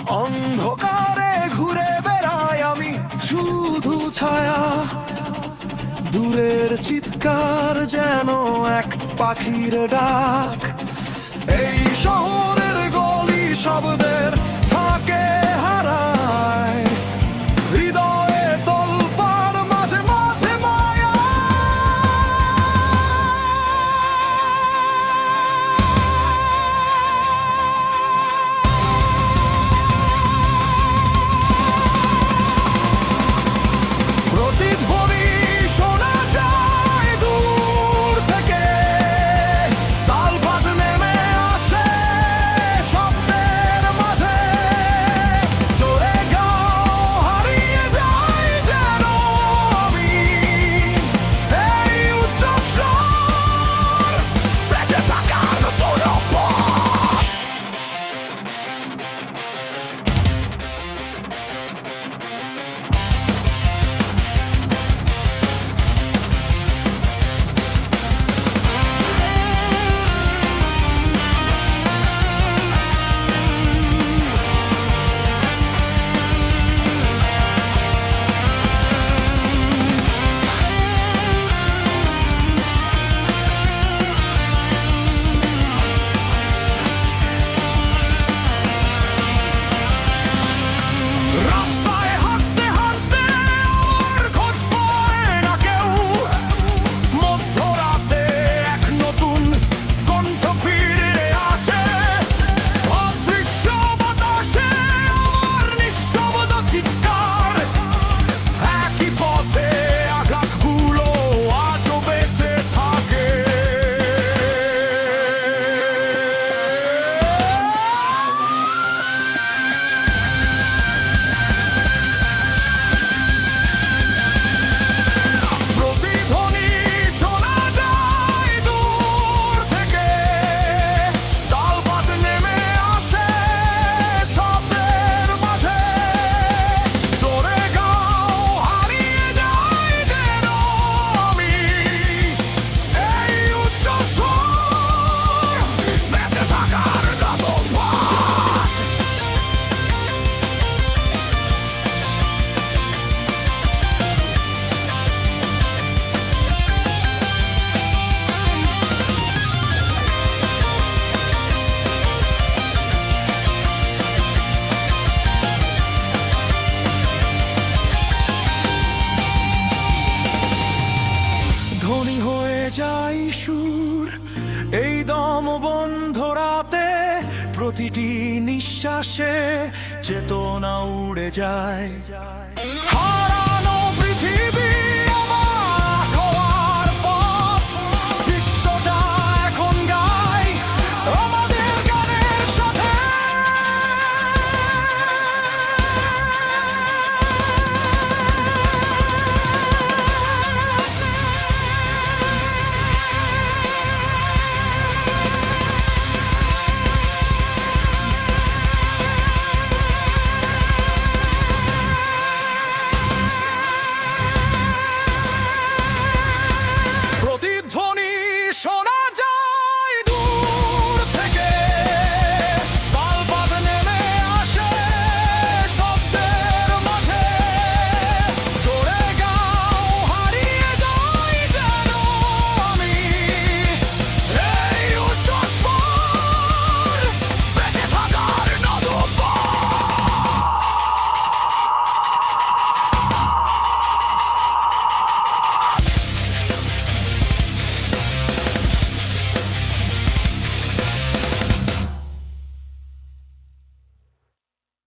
অন্ধকারে ঘুরে বেড়াই আমি, শুধু ছায়া, দূরের চিৎকার যেন এক পাখির ডাক। এই শহরের গলি শব্দের ফাঁকে হারায়, হৃদয়ে তোলপাড়, মাঝে মাঝে মায়া। প্রতিধ্বনি শোনা যায় দূর থেকে, তালপাত নেমে আসে শব্দের মাঝে। চলে গাও হারিয়ে যায় যেন আমি, এই উচ্চস্বর বেঁচে থাকার নতুন পথ। রাস্তায় হাঁটতে হাঁটতে আমার খোঁজ পায় না কেউ, মধ্যরাতে এক নতুন কণ্ঠ ফিরে আসে। অদৃশ্য বাতাসে আমার নিঃশব্দ চিৎকার, একই পথে আঘাতগুলো আজও বেঁচে থাকে। প্রতিধ্বনি শোনা যায় দূর থেকে, তালপাত নেমে আসে শব্দের মাঝে। চলে গাও হারিয়ে যায় যেন আমি, এই উচ্চস্বর বেঁচে থাকার নতুন পথ। ধ্বনি হয়ে যায় সুর এই দম বন্ধ রাতে, প্রতিটি নিঃশ্বাসে চেতনা উড়ে যায়।